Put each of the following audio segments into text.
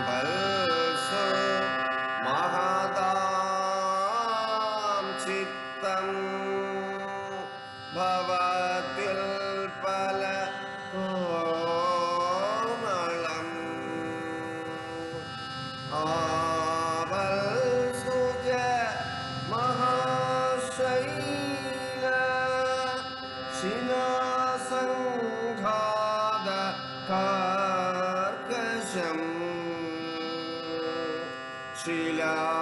Sambalso Mahadam Chittam Bhavatil Pala Komalam Avalsuja Mahashaila Shinasanghada Karkasham Shilasanghada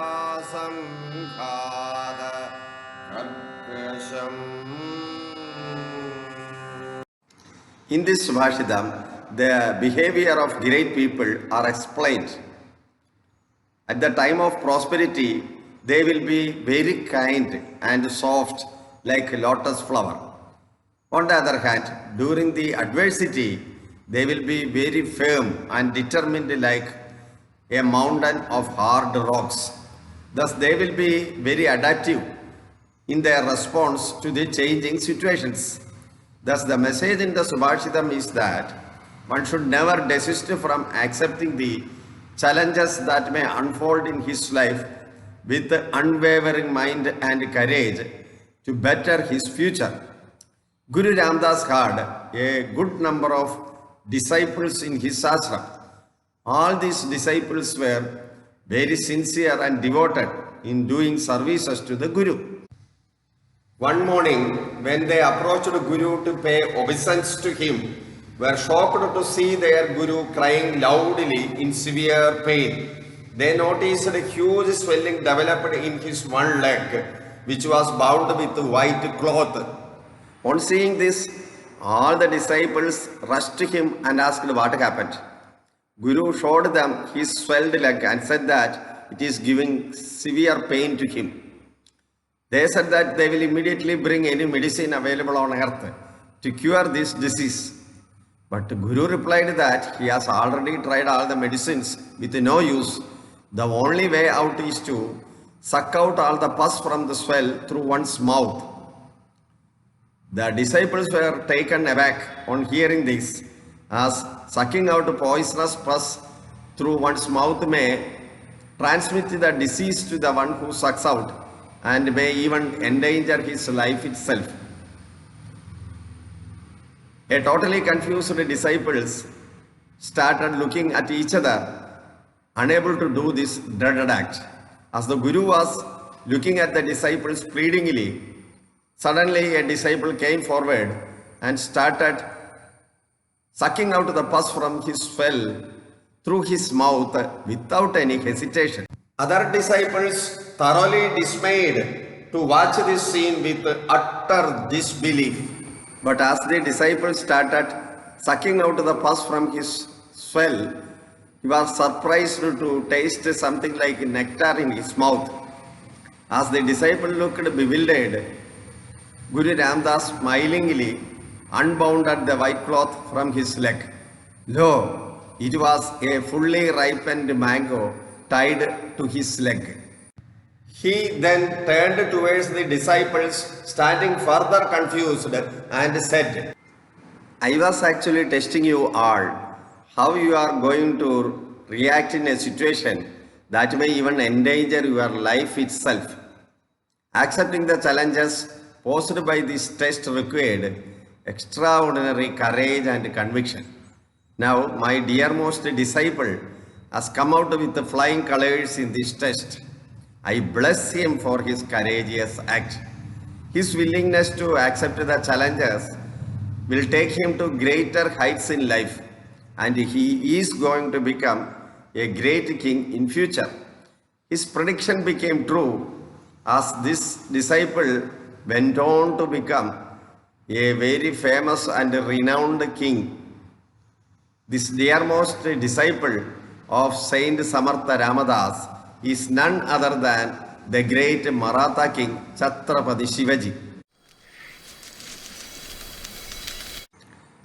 Karkasham. In this Subhashitam, the behavior of great people are explained. At the time of prosperity, they will be very kind and soft like a lotus flower. On the other hand, during the adversity, they will be very firm and determined like a mountain of hard rocks. Thus, they will be very adaptive in their response to the changing situations. Thus, the message in the Subhashitam is that one should never desist from accepting the challenges that may unfold in his life with unwavering mind and courage to better his future. Guru Ramdas had a good number of disciples in his ashram. All these disciples were very sincere and devoted in doing services to the Guru. One morning, when they approached Guru to pay obeisance to him, were shocked to see their Guru crying loudly in severe pain. They noticed a huge swelling developed in his one leg, which was bound with white cloth. On seeing this, all the disciples rushed to him and asked what happened. Guru showed them his swelled leg and said that it is giving severe pain to him. They said that they will immediately bring any medicine available on earth to cure this disease. But Guru replied that he has already tried all the medicines with no use. The only way out is to suck out all the pus from the swell through one's mouth. The disciples were taken aback on hearing this, as sucking out poisonous pus through one's mouth may transmit the disease to the one who sucks out and may even endanger his life itself. A totally confused disciples started looking at each other, unable to do this dreaded act. As the Guru was looking at the disciples pleadingly, suddenly a disciple came forward and started sucking out the pus from his swell through his mouth without any hesitation. Other disciples, thoroughly dismayed to watch this scene with utter disbelief. But as the disciples started sucking out the pus from his swell, he was surprised to taste something like nectar in his mouth. As the disciple looked bewildered, Guru Ramdas smilingly unbound the white cloth from his leg. Lo, it was a fully ripened mango tied to his leg. He then turned towards the disciples, standing further confused, and said, I was actually testing you all, how you are going to react in a situation that may even endanger your life itself. Accepting the challenges posed by this test required extraordinary courage and conviction. Now, my dearmost disciple has come out with the flying colors in this test. I bless him for his courageous act. His willingness to accept the challenges will take him to greater heights in life, and he is going to become a great king in future. His prediction became true as this disciple went on to become a very famous and renowned king. This dearmost disciple of Saint Samartha Ramadas is none other than the great Maratha king Chhatrapati Shivaji.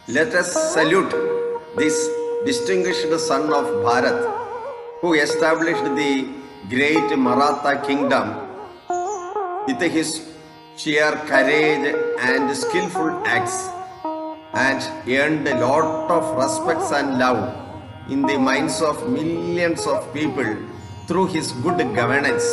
Let us salute this distinguished son of Bharat who established the great Maratha kingdom with his sheer courage and skillful acts, and earned a lot of respect and love in the minds of millions of people through his good governance.